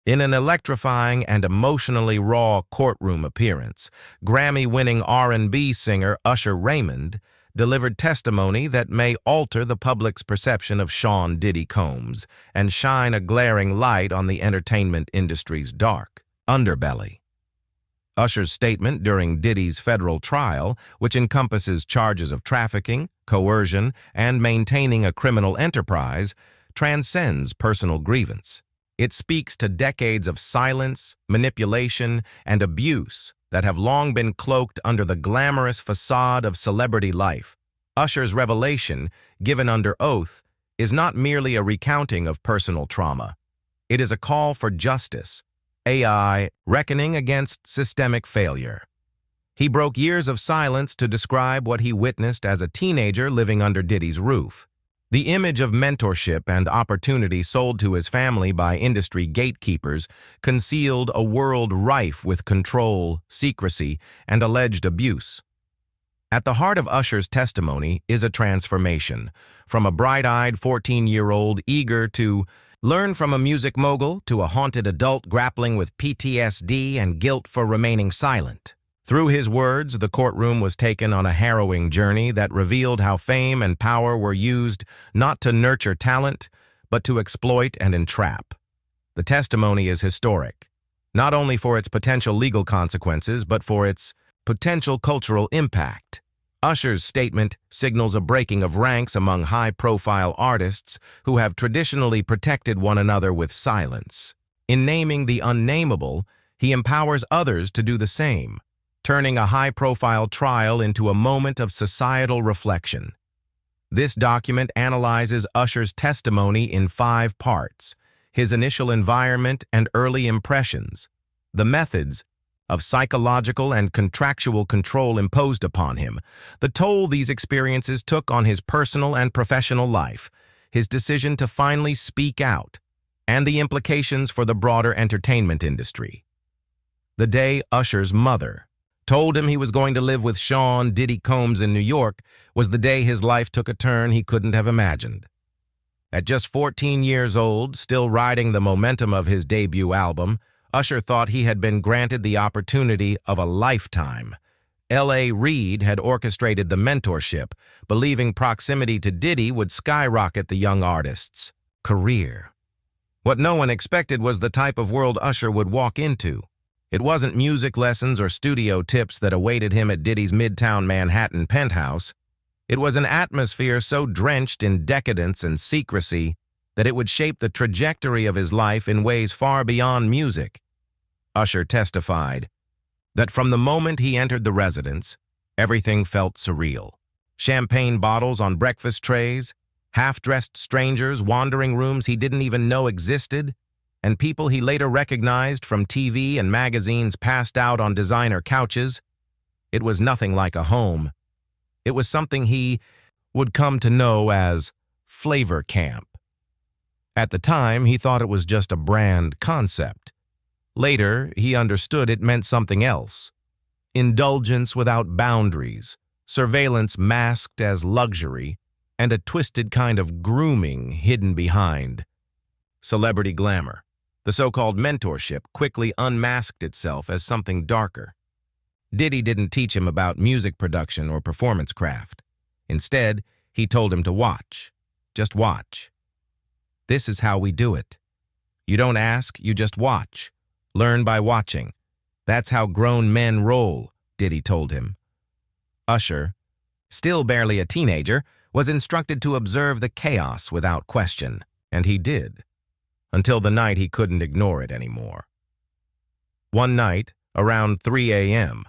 In an electrifying and emotionally raw courtroom appearance, Grammy-winning R&B singer Usher Raymond delivered testimony that may alter the public's perception of Sean Diddy Combs and shine a glaring light on the entertainment industry's dark underbelly. Usher's statement during Diddy's federal trial, which encompasses charges of trafficking, coercion, and maintaining a criminal enterprise, transcends personal grievance. It speaks to decades of silence, manipulation, and abuse that have long been cloaked under the glamorous facade of celebrity life. Usher's revelation, given under oath, is not merely a recounting of personal trauma. It is a call for justice, AI reckoning against systemic failure. He broke years of silence to describe what he witnessed as a teenager living under Diddy's roof. The image of mentorship and opportunity sold to his family by industry gatekeepers concealed a world rife with control, secrecy, and alleged abuse. At the heart of Usher's testimony is a transformation, from a bright-eyed 14-year-old eager to learn from a music mogul to a haunted adult grappling with PTSD and guilt for remaining silent. Through his words, the courtroom was taken on a harrowing journey that revealed how fame and power were used not to nurture talent, but to exploit and entrap. The testimony is historic, not only for its potential legal consequences, but for its potential cultural impact. Usher's statement signals a breaking of ranks among high-profile artists who have traditionally protected one another with silence. In naming the unnameable, he empowers others to do the same, turning a high-profile trial into a moment of societal reflection. This document analyzes Usher's testimony in 5 parts: his initial environment and early impressions, the methods of psychological and contractual control imposed upon him, the toll these experiences took on his personal and professional life, his decision to finally speak out, and the implications for the broader entertainment industry. The day Usher's mother told him he was going to live with Sean Diddy Combs in New York was the day his life took a turn he couldn't have imagined. At just 14 years old, still riding the momentum of his debut album, Usher thought he had been granted the opportunity of a lifetime. L.A. Reid had orchestrated the mentorship, believing proximity to Diddy would skyrocket the young artist's career. What no one expected was the type of world Usher would walk into. It wasn't music lessons or studio tips that awaited him at Diddy's Midtown Manhattan penthouse. It was an atmosphere so drenched in decadence and secrecy that it would shape the trajectory of his life in ways far beyond music. Usher testified that from the moment he entered the residence, everything felt surreal. Champagne bottles on breakfast trays, half-dressed strangers wandering rooms he didn't even know existed, and people he later recognized from TV and magazines passed out on designer couches. It was nothing like a home. It was something he would come to know as flavor camp. At the time, he thought it was just a brand concept. Later, he understood it meant something else. Indulgence without boundaries, surveillance masked as luxury, and a twisted kind of grooming hidden behind celebrity glamour. The so-called mentorship quickly unmasked itself as something darker. Diddy didn't teach him about music production or performance craft. Instead, he told him to watch. Just watch. This is how we do it. You don't ask, you just watch. Learn by watching. That's how grown men roll, Diddy told him. Usher, still barely a teenager, was instructed to observe the chaos without question, and he did, until the night he couldn't ignore it anymore. One night, around 3 a.m.,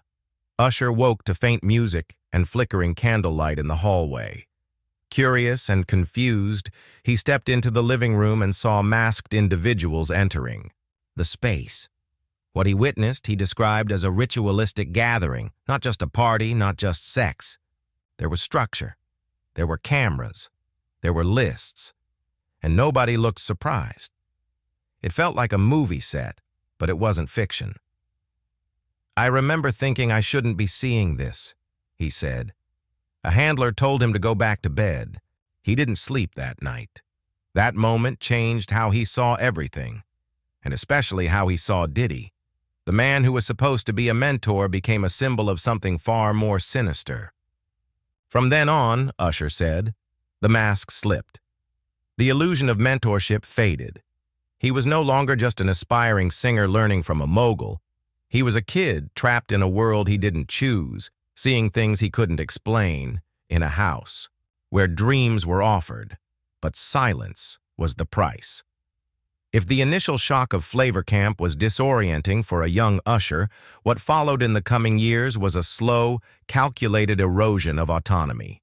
Usher woke to faint music and flickering candlelight in the hallway. Curious and confused, he stepped into the living room and saw masked individuals entering the space. What he witnessed, he described as a ritualistic gathering, not just a party, not just sex. There was structure. There were cameras. There were lists. And nobody looked surprised. It felt like a movie set, but it wasn't fiction. "I remember thinking I shouldn't be seeing this," he said. A handler told him to go back to bed. He didn't sleep that night. That moment changed how he saw everything. and especially how he saw Diddy. The man who was supposed to be a mentor became a symbol of something far more sinister. From then on, Usher said, the mask slipped. The illusion of mentorship faded. He was no longer just an aspiring singer learning from a mogul. He was a kid trapped in a world he didn't choose, seeing things he couldn't explain, in a house where dreams were offered, but silence was the price. If the initial shock of Flavor Camp was disorienting for a young Usher, what followed in the coming years was a slow, calculated erosion of autonomy.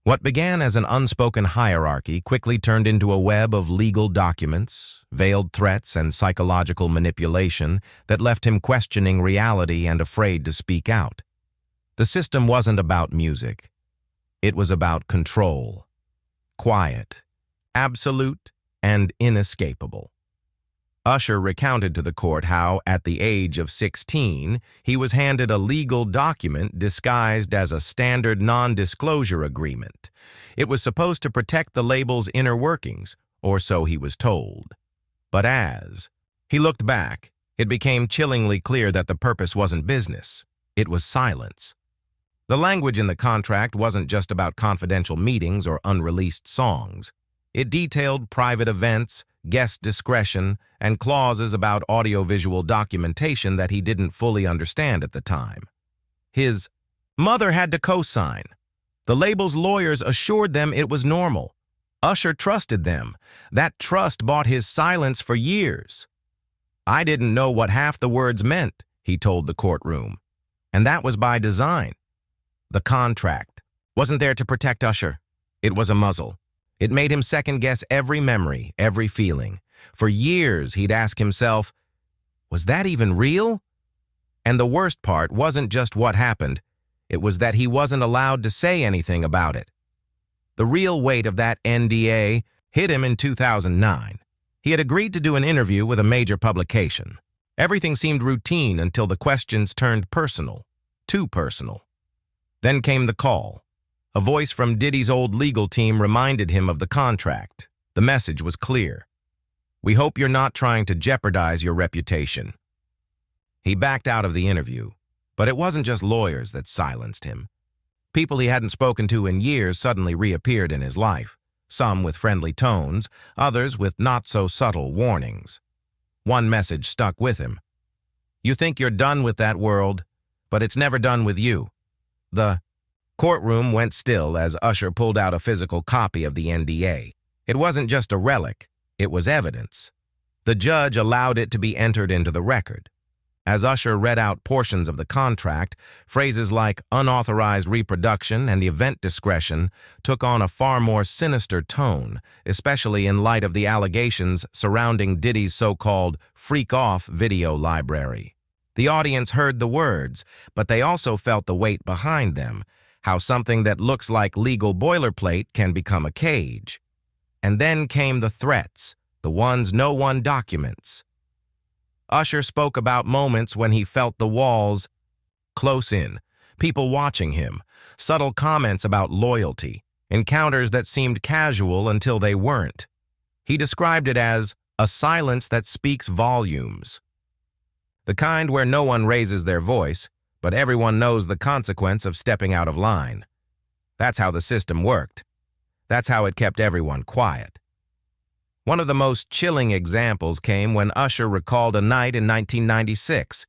What began as an unspoken hierarchy quickly turned into a web of legal documents, veiled threats, and psychological manipulation that left him questioning reality and afraid to speak out. The system wasn't about music. It was about control. Quiet, absolute, and inescapable. Usher recounted to the court how, at the age of 16, he was handed a legal document disguised as a standard non-disclosure agreement. It was supposed to protect the label's inner workings, or so he was told. But as he looked back, it became chillingly clear that the purpose wasn't business. It was silence. The language in the contract wasn't just about confidential meetings or unreleased songs. It detailed private events, guest discretion, and clauses about audiovisual documentation that he didn't fully understand at the time. His mother had to co-sign. The label's lawyers assured them it was normal. Usher trusted them. That trust bought his silence for years. "I didn't know what half the words meant," he told the courtroom. And that was by design. The contract wasn't there to protect Usher. It was a muzzle. It made him second-guess every memory, every feeling. For years, he'd ask himself, was that even real? And the worst part wasn't just what happened. It was that he wasn't allowed to say anything about it. The real weight of that NDA hit him in 2009. He had agreed to do an interview with a major publication. Everything seemed routine until the questions turned personal, too personal. Then came the call. A voice from Diddy's old legal team reminded him of the contract. The message was clear. "We hope you're not trying to jeopardize your reputation." He backed out of the interview, but it wasn't just lawyers that silenced him. People he hadn't spoken to in years suddenly reappeared in his life, some with friendly tones, others with not-so-subtle warnings. One message stuck with him. "You think you're done with that world, but it's never done with you." The courtroom went still as Usher pulled out a physical copy of the NDA. It wasn't just a relic, it was evidence. The judge allowed it to be entered into the record. As Usher read out portions of the contract, phrases like unauthorized reproduction and event discretion took on a far more sinister tone, especially in light of the allegations surrounding Diddy's so-called freak-off video library. The audience heard the words, but they also felt the weight behind them, how something that looks like legal boilerplate can become a cage. And then came the threats, the ones no one documents. Usher spoke about moments when he felt the walls close in, people watching him, subtle comments about loyalty, encounters that seemed casual until they weren't. He described it as a silence that speaks volumes. The kind where no one raises their voice, but everyone knows the consequence of stepping out of line. That's how the system worked. That's how it kept everyone quiet. One of the most chilling examples came when Usher recalled a night in 1996.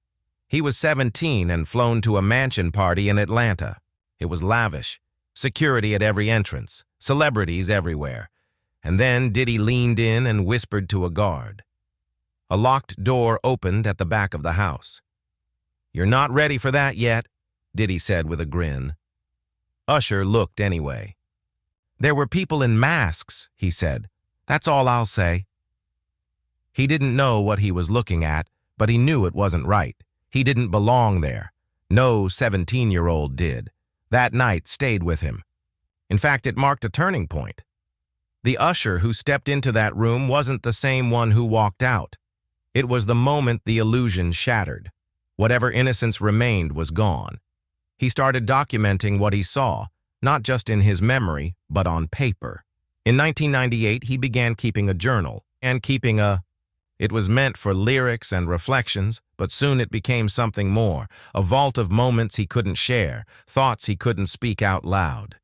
He was 17 and flown to a mansion party in Atlanta. It was lavish, security at every entrance, celebrities everywhere. And then Diddy leaned in and whispered to a guard. A locked door opened at the back of the house. "You're not ready for that yet," Diddy said with a grin. Usher looked anyway. "There were people in masks," he said. "That's all I'll say." He didn't know what he was looking at, but he knew it wasn't right. He didn't belong there. No 17-year-old did. That night stayed with him. In fact, it marked a turning point. The Usher who stepped into that room wasn't the same one who walked out. It was the moment the illusion shattered. Whatever innocence remained was gone. He started documenting what he saw, not just in his memory, but on paper. In 1998, he began keeping a journal and keeping a It was meant for lyrics and reflections, but soon it became something more, a vault of moments he couldn't share, thoughts he couldn't speak out loud.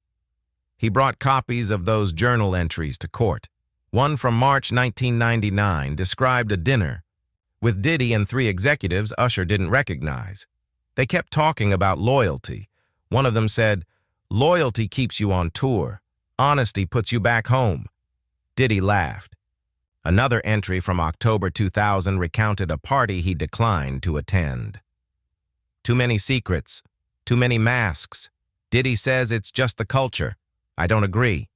He brought copies of those journal entries to court. One from March 1999 described a dinner with Diddy and three executives Usher didn't recognize. They kept talking about loyalty. One of them said, "Loyalty keeps you on tour. Honesty puts you back home." Diddy laughed. Another entry from October 2000 recounted a party he declined to attend. "Too many secrets, too many masks. Diddy says it's just the culture. I don't agree."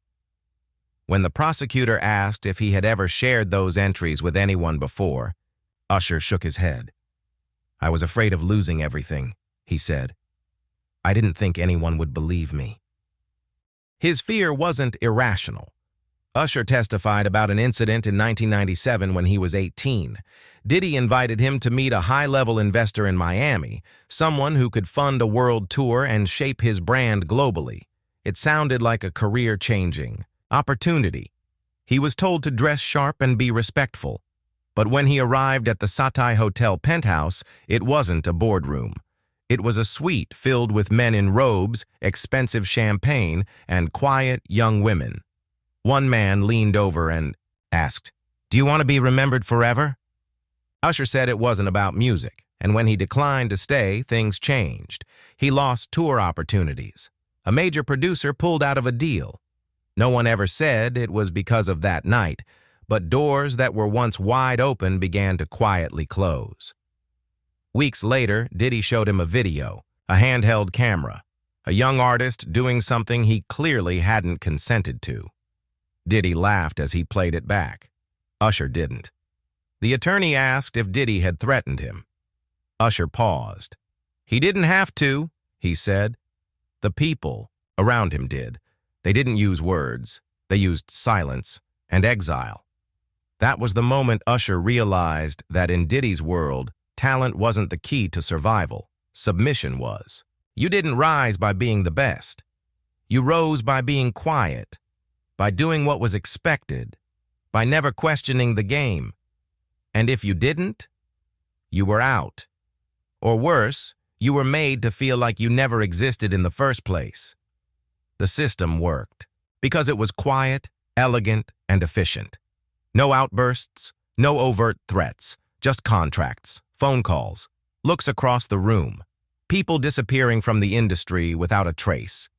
When the prosecutor asked if he had ever shared those entries with anyone before, Usher shook his head. "I was afraid of losing everything," he said. "I didn't think anyone would believe me." His fear wasn't irrational. Usher testified about an incident in 1997 when he was 18. Diddy invited him to meet a high-level investor in Miami, someone who could fund a world tour and shape his brand globally. It sounded like a career-changing opportunity. He was told to dress sharp and be respectful. But when he arrived at the Satay Hotel penthouse, it wasn't a boardroom. It was a suite filled with men in robes, expensive champagne, and quiet young women. One man leaned over and asked, "Do you want to be remembered forever?" Usher said it wasn't about music, and when he declined to stay, things changed. He lost tour opportunities. A major producer pulled out of a deal. No one ever said it was because of that night, but doors that were once wide open began to quietly close. Weeks later, Diddy showed him a video, a handheld camera, a young artist doing something he clearly hadn't consented to. Diddy laughed as he played it back. Usher didn't. The attorney asked if Diddy had threatened him. Usher paused. "He didn't have to," he said. "The people around him did. They didn't use words. They used silence and exile." That was the moment Usher realized that in Diddy's world, talent wasn't the key to survival. Submission was. You didn't rise by being the best. You rose by being quiet, by doing what was expected, by never questioning the game. And if you didn't, you were out. Or worse, you were made to feel like you never existed in the first place. The system worked because it was quiet, elegant, and efficient. No outbursts, no overt threats, just contracts, phone calls, looks across the room, people disappearing from the industry without a trace.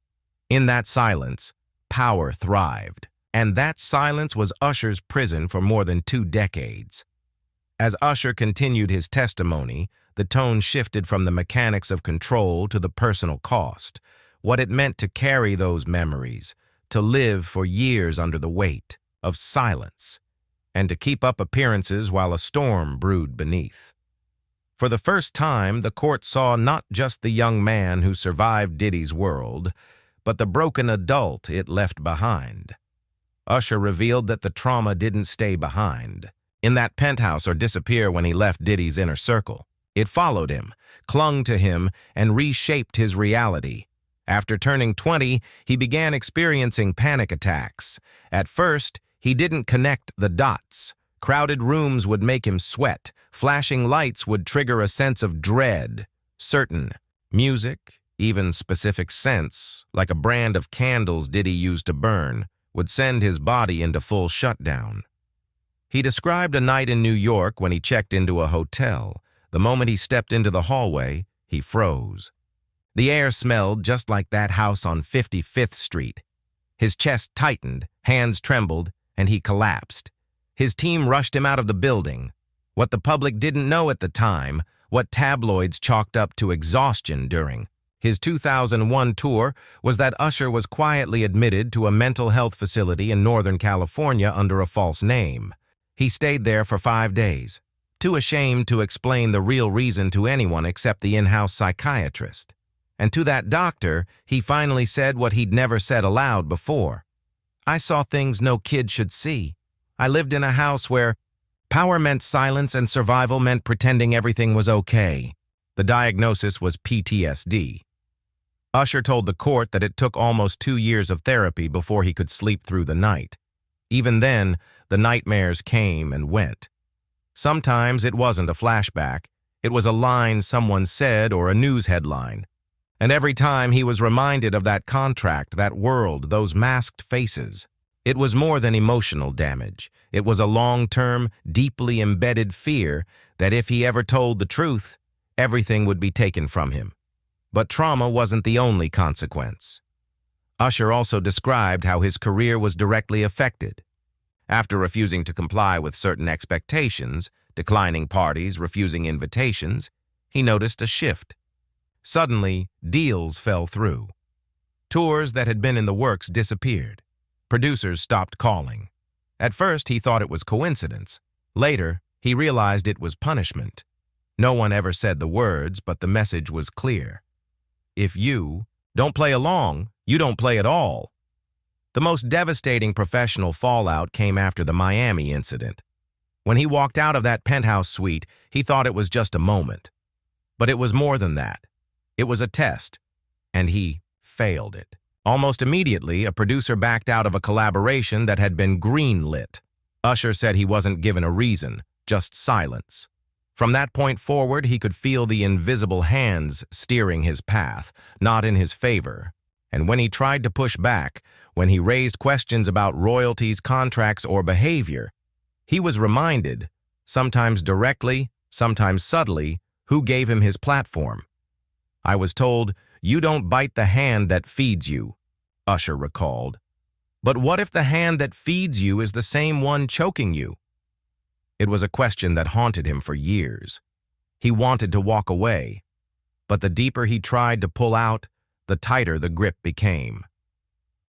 In that silence, power thrived, and that silence was Usher's prison for more than 2 decades. As Usher continued his testimony, the tone shifted from the mechanics of control to the personal cost, what it meant to carry those memories, to live for years under the weight of silence, and to keep up appearances while a storm brewed beneath. For the first time, the court saw not just the young man who survived Diddy's world, but the broken adult it left behind. Usher revealed that the trauma didn't stay behind in that penthouse or disappear when he left Diddy's inner circle. It followed him, clung to him, and reshaped his reality. After turning 20, he began experiencing panic attacks. At first, he didn't connect the dots. Crowded rooms would make him sweat. Flashing lights would trigger a sense of dread. Certain music, even specific scents, like a brand of candles Diddy used to burn, would send his body into full shutdown. He described a night in New York when he checked into a hotel. The moment he stepped into the hallway, he froze. The air smelled just like that house on 55th Street. His chest tightened, hands trembled, and he collapsed. His team rushed him out of the building. What the public didn't know at the time, what tabloids chalked up to exhaustion during his 2001 tour, was that Usher was quietly admitted to a mental health facility in Northern California under a false name. He stayed there for 5 days, too ashamed to explain the real reason to anyone except the in-house psychiatrist. And to that doctor, he finally said what he'd never said aloud before. "I saw things no kid should see. I lived in a house where power meant silence and survival meant pretending everything was okay." The diagnosis was PTSD. Usher told the court that it took almost 2 years of therapy before he could sleep through the night. Even then, the nightmares came and went. Sometimes it wasn't a flashback. It was a line someone said or a news headline. And every time he was reminded of that contract, that world, those masked faces. It was more than emotional damage. It was a long-term, deeply embedded fear that if he ever told the truth, everything would be taken from him. But trauma wasn't the only consequence. Usher also described how his career was directly affected. After refusing to comply with certain expectations, declining parties, refusing invitations, he noticed a shift. Suddenly, deals fell through. Tours that had been in the works disappeared. Producers stopped calling. At first, he thought it was coincidence. Later, he realized it was punishment. No one ever said the words, but the message was clear. If you don't play along, you don't play at all. The most devastating professional fallout came after the Miami incident. When he walked out of that penthouse suite, he thought it was just a moment. But it was more than that. It was a test, and he failed it. Almost immediately, a producer backed out of a collaboration that had been greenlit. Usher said he wasn't given a reason, just silence. From that point forward, he could feel the invisible hands steering his path, not in his favor. And when he tried to push back, when he raised questions about royalties, contracts, or behavior, he was reminded, sometimes directly, sometimes subtly, who gave him his platform. I was told, "You don't bite the hand that feeds you," Usher recalled. But what if the hand that feeds you is the same one choking you? It was a question that haunted him for years. He wanted to walk away, but the deeper he tried to pull out, the tighter the grip became.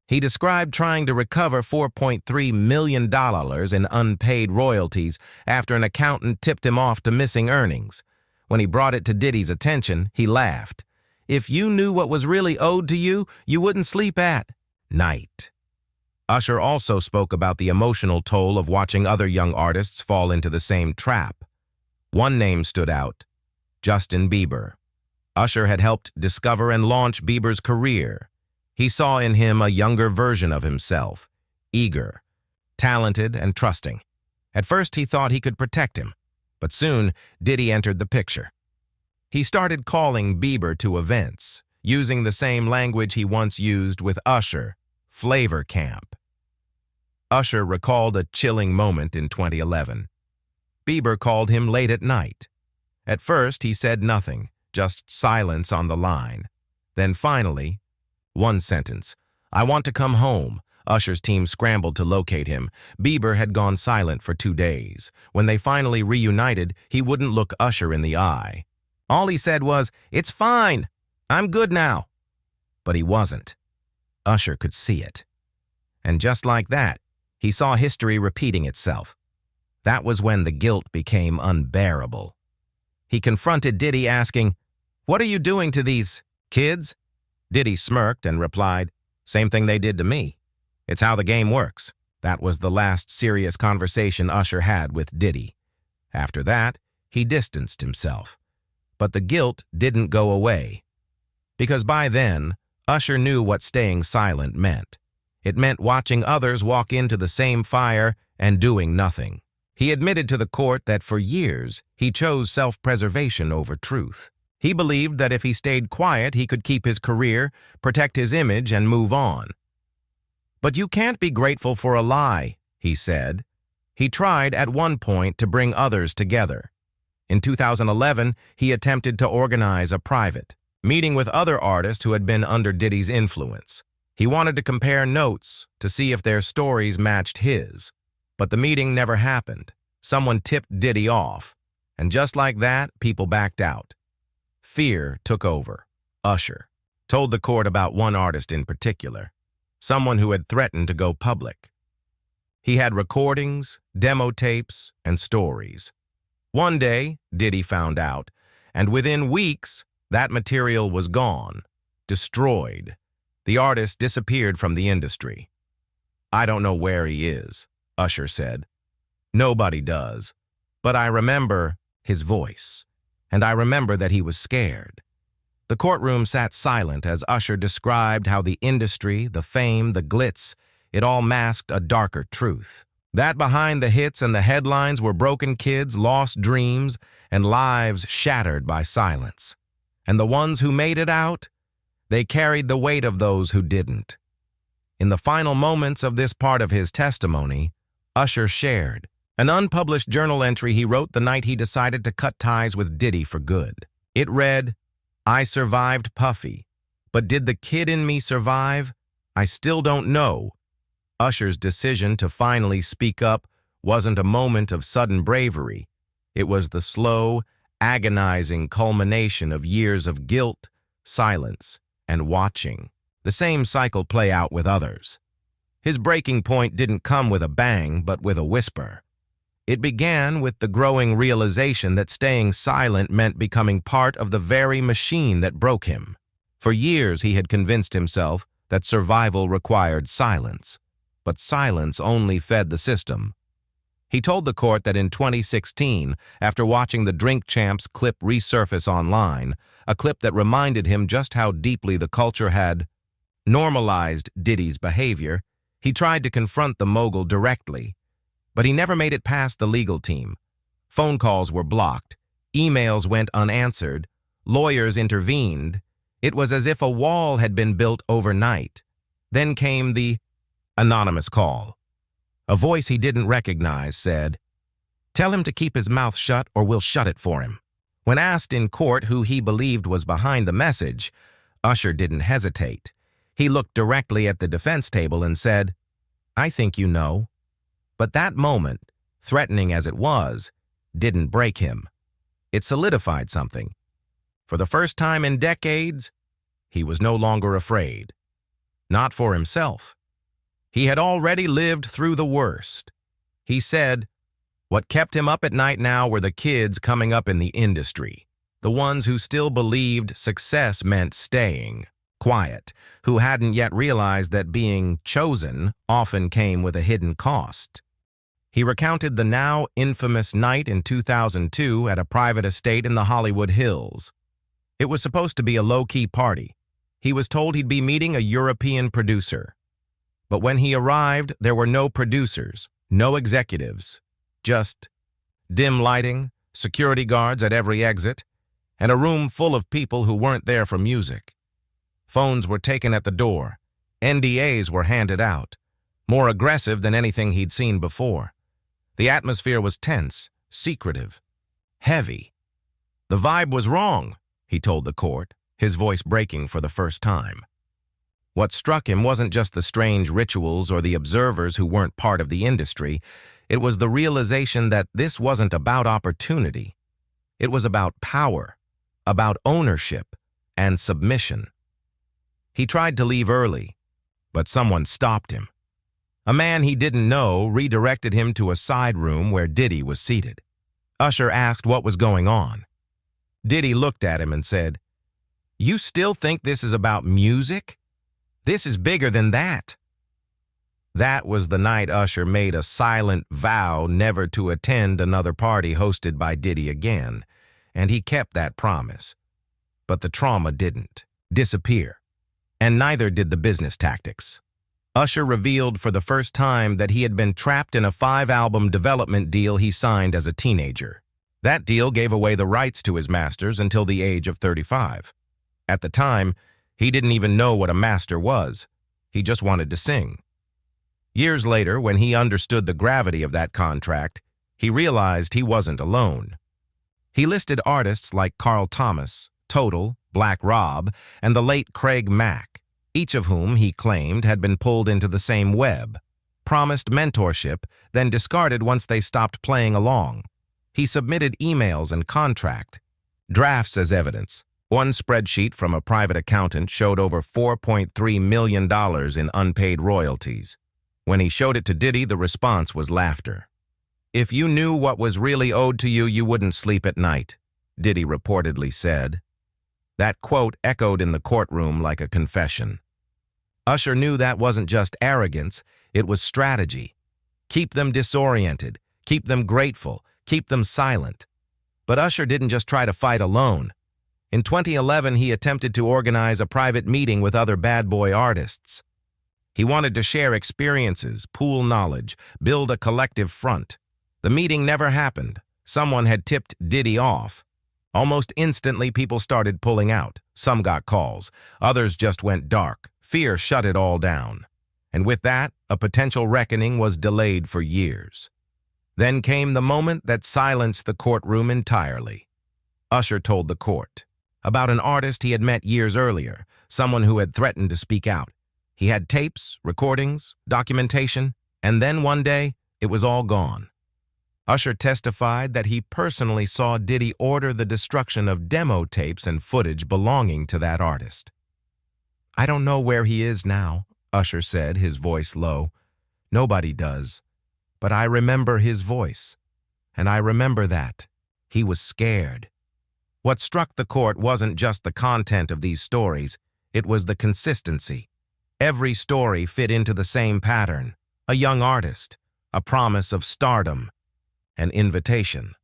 He described trying to recover $4.3 million in unpaid royalties after an accountant tipped him off to missing earnings. When he brought it to Diddy's attention, he laughed. "If you knew what was really owed to you, you wouldn't sleep at night." Usher also spoke about the emotional toll of watching other young artists fall into the same trap. One name stood out: Justin Bieber. Usher had helped discover and launch Bieber's career. He saw in him a younger version of himself, eager, talented, and trusting. At first, he thought he could protect him, but soon Diddy entered the picture. He started calling Bieber to events, using the same language he once used with Usher, flavor camp. Usher recalled a chilling moment in 2011. Bieber called him late at night. At first, he said nothing, just silence on the line. Then finally, one sentence, "I want to come home." Usher's team scrambled to locate him. Bieber had gone silent for 2 days. When they finally reunited, he wouldn't look Usher in the eye. All he said was, "It's fine. I'm good now." But he wasn't. Usher could see it. And just like that, he saw history repeating itself. That was when the guilt became unbearable. He confronted Diddy asking, "What are you doing to these kids?" Diddy smirked and replied, "Same thing they did to me. It's how the game works." That was the last serious conversation Usher had with Diddy. After that, he distanced himself. But the guilt didn't go away. Because by then, Usher knew what staying silent meant. It meant watching others walk into the same fire and doing nothing. He admitted to the court that for years, he chose self-preservation over truth. He believed that if he stayed quiet, he could keep his career, protect his image, and move on. "But you can't be grateful for a lie," he said. He tried at one point to bring others together. In 2011, he attempted to organize a private meeting with other artists who had been under Diddy's influence. He wanted to compare notes to see if their stories matched his. But the meeting never happened. Someone tipped Diddy off. And just like that, people backed out. Fear took over. Usher told the court about one artist in particular, someone who had threatened to go public. He had recordings, demo tapes, and stories. One day, Diddy found out, and within weeks, that material was gone, destroyed. The artist disappeared from the industry. "I don't know where he is," Usher said. "Nobody does. But I remember his voice, and I remember that he was scared." The courtroom sat silent as Usher described how the industry, the fame, the glitz, it all masked a darker truth. That behind the hits and the headlines were broken kids, lost dreams, and lives shattered by silence. And the ones who made it out, they carried the weight of those who didn't. In the final moments of this part of his testimony, Usher shared an unpublished journal entry he wrote the night he decided to cut ties with Diddy for good. It read, "I survived Puffy, but did the kid in me survive? I still don't know." Usher's decision to finally speak up wasn't a moment of sudden bravery. It was the slow, agonizing culmination of years of guilt, silence, and watching the same cycle play out with others. His breaking point didn't come with a bang, but with a whisper. It began with the growing realization that staying silent meant becoming part of the very machine that broke him. For years, he had convinced himself that survival required silence, but silence only fed the system. He told the court that in 2016, after watching the Drink Champs clip resurface online, a clip that reminded him just how deeply the culture had normalized Diddy's behavior, he tried to confront the mogul directly, but he never made it past the legal team. Phone calls were blocked, emails went unanswered, lawyers intervened. It was as if a wall had been built overnight. Then came the anonymous call. A voice he didn't recognize said, "Tell him to keep his mouth shut or we'll shut it for him." When asked in court who he believed was behind the message, Usher didn't hesitate. He looked directly at the defense table and said, "I think you know." But that moment, threatening as it was, didn't break him. It solidified something. For the first time in decades, he was no longer afraid. Not for himself. He had already lived through the worst. He said, what kept him up at night now were the kids coming up in the industry, the ones who still believed success meant staying quiet, who hadn't yet realized that being chosen often came with a hidden cost. He recounted the now infamous night in 2002 at a private estate in the Hollywood Hills. It was supposed to be a low-key party. He was told he'd be meeting a European producer. But when he arrived, there were no producers, no executives, just dim lighting, security guards at every exit, and a room full of people who weren't there for music. Phones were taken at the door. NDAs were handed out, more aggressive than anything he'd seen before. The atmosphere was tense, secretive, heavy. The vibe was wrong, he told the court, his voice breaking for the first time. What struck him wasn't just the strange rituals or the observers who weren't part of the industry. It was the realization that this wasn't about opportunity. It was about power, about ownership, and submission. He tried to leave early, but someone stopped him. A man he didn't know redirected him to a side room where Diddy was seated. Usher asked what was going on. Diddy looked at him and said, "You still think this is about music? This is bigger than that." That was the night Usher made a silent vow never to attend another party hosted by Diddy again, and he kept that promise. But the trauma didn't disappear, and neither did the business tactics. Usher revealed for the first time that he had been trapped in a 5-album development deal he signed as a teenager. That deal gave away the rights to his masters until the age of 35. At the time, he didn't even know what a master was. He just wanted to sing. Years later, when he understood the gravity of that contract, he realized he wasn't alone. He listed artists like Carl Thomas, Total, Black Rob, and the late Craig Mack, each of whom he claimed had been pulled into the same web, promised mentorship, then discarded once they stopped playing along. He submitted emails and contract drafts as evidence. One spreadsheet from a private accountant showed over $4.3 million in unpaid royalties. When he showed it to Diddy, the response was laughter. "If you knew what was really owed to you, you wouldn't sleep at night," Diddy reportedly said. That quote echoed in the courtroom like a confession. Usher knew that wasn't just arrogance, it was strategy. Keep them disoriented, keep them grateful, keep them silent. But Usher didn't just try to fight alone. In 2011, he attempted to organize a private meeting with other bad boy artists. He wanted to share experiences, pool knowledge, build a collective front. The meeting never happened. Someone had tipped Diddy off. Almost instantly, people started pulling out. Some got calls. Others just went dark. Fear shut it all down. And with that, a potential reckoning was delayed for years. Then came the moment that silenced the courtroom entirely. Usher told the court about an artist he had met years earlier, someone who had threatened to speak out. He had tapes, recordings, documentation, and then one day, it was all gone. Usher testified that he personally saw Diddy order the destruction of demo tapes and footage belonging to that artist. "I don't know where he is now," Usher said, his voice low. "Nobody does. But I remember his voice. And I remember that. He was scared." What struck the court wasn't just the content of these stories, it was the consistency. Every story fit into the same pattern: a young artist, a promise of stardom, an invitation,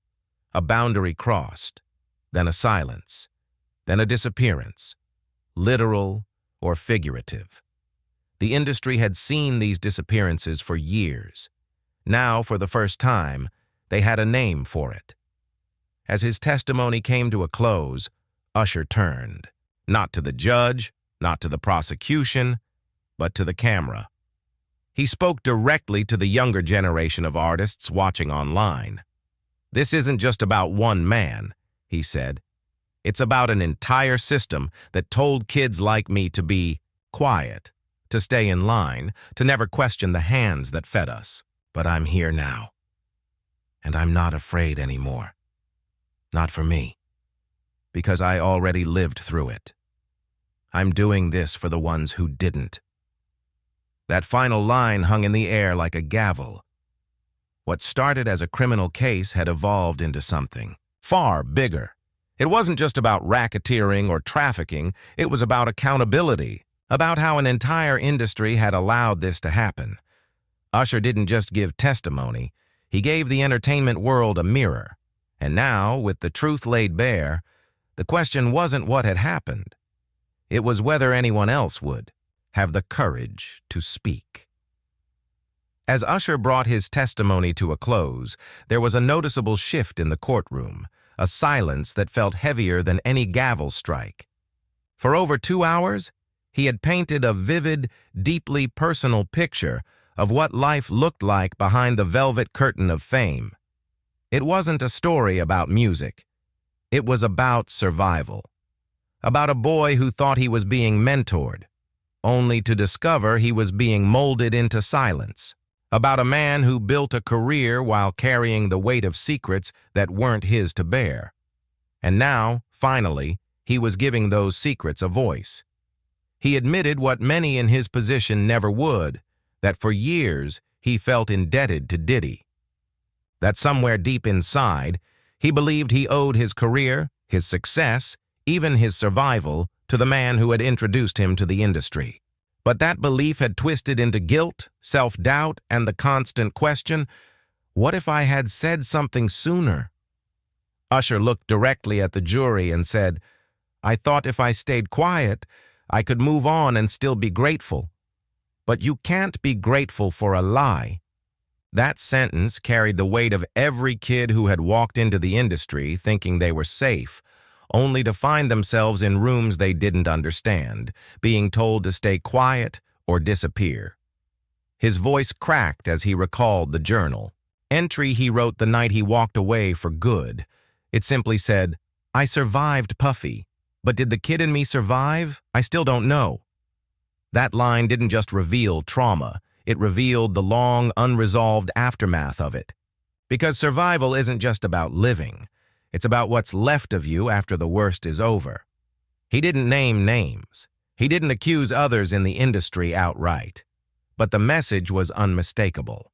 a boundary crossed, then a silence, then a disappearance, literal or figurative. The industry had seen these disappearances for years. Now, for the first time, they had a name for it. As his testimony came to a close, Usher turned, not to the judge, not to the prosecution, but to the camera. He spoke directly to the younger generation of artists watching online. "This isn't just about one man," he said. "It's about an entire system that told kids like me to be quiet, to stay in line, to never question the hands that fed us. But I'm here now. And I'm not afraid anymore. Not for me. Because I already lived through it. I'm doing this for the ones who didn't." That final line hung in the air like a gavel. What started as a criminal case had evolved into something far bigger. It wasn't just about racketeering or trafficking, it was about accountability, about how an entire industry had allowed this to happen. Usher didn't just give testimony, he gave the entertainment world a mirror. And now, with the truth laid bare, the question wasn't what had happened. It was whether anyone else would have the courage to speak. As Usher brought his testimony to a close, there was a noticeable shift in the courtroom, a silence that felt heavier than any gavel strike. For over 2 hours, he had painted a vivid, deeply personal picture of what life looked like behind the velvet curtain of fame. It wasn't a story about music. It was about survival. About a boy who thought he was being mentored, only to discover he was being molded into silence. About a man who built a career while carrying the weight of secrets that weren't his to bear. And now, finally, he was giving those secrets a voice. He admitted what many in his position never would, that for years he felt indebted to Diddy. That somewhere deep inside, he believed he owed his career, his success, even his survival, to the man who had introduced him to the industry. But that belief had twisted into guilt, self-doubt, and the constant question, what if I had said something sooner? Usher looked directly at the jury and said, "I thought if I stayed quiet, I could move on and still be grateful. But you can't be grateful for a lie." That sentence carried the weight of every kid who had walked into the industry thinking they were safe, only to find themselves in rooms they didn't understand, being told to stay quiet or disappear. His voice cracked as he recalled the journal entry he wrote the night he walked away for good. It simply said, "I survived Puffy, but did the kid in me survive? I still don't know." That line didn't just reveal trauma, it revealed the long, unresolved aftermath of it. Because survival isn't just about living. It's about what's left of you after the worst is over. He didn't name names. He didn't accuse others in the industry outright. But the message was unmistakable.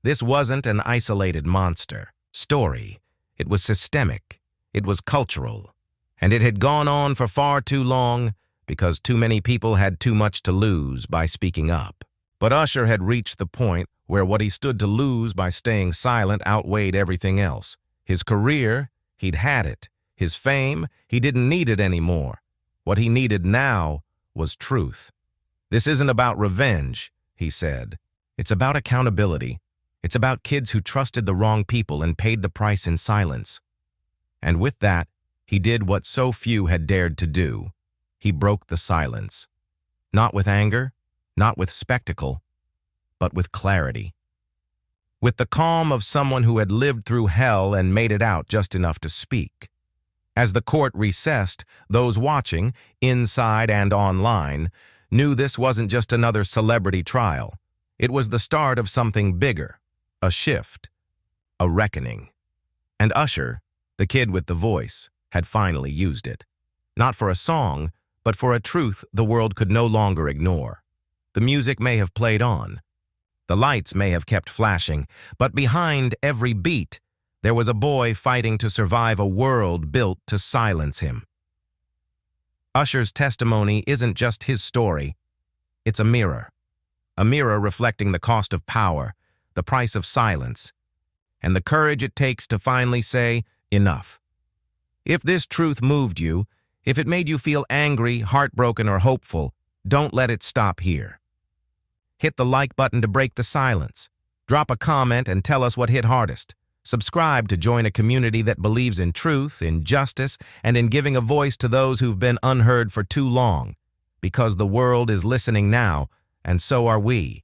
This wasn't an isolated monster story. It was systemic. It was cultural. And it had gone on for far too long because too many people had too much to lose by speaking up. But Usher had reached the point where what he stood to lose by staying silent outweighed everything else. His career, he'd had it. His fame, he didn't need it anymore. What he needed now was truth. "This isn't about revenge," he said. "It's about accountability. It's about kids who trusted the wrong people and paid the price in silence." And with that, he did what so few had dared to do. He broke the silence. Not with anger, not with spectacle, but with clarity. With the calm of someone who had lived through hell and made it out just enough to speak. As the court recessed, those watching, inside and online, knew this wasn't just another celebrity trial. It was the start of something bigger, a shift, a reckoning. And Usher, the kid with the voice, had finally used it. Not for a song, but for a truth the world could no longer ignore. The music may have played on. The lights may have kept flashing, but behind every beat, there was a boy fighting to survive a world built to silence him. Usher's testimony isn't just his story. It's a mirror reflecting the cost of power, the price of silence, and the courage it takes to finally say, enough. If this truth moved you, if it made you feel angry, heartbroken, or hopeful, don't let it stop here. Hit the like button to break the silence. Drop a comment and tell us what hit hardest. Subscribe to join a community that believes in truth, in justice, and in giving a voice to those who've been unheard for too long. Because the world is listening now, and so are we.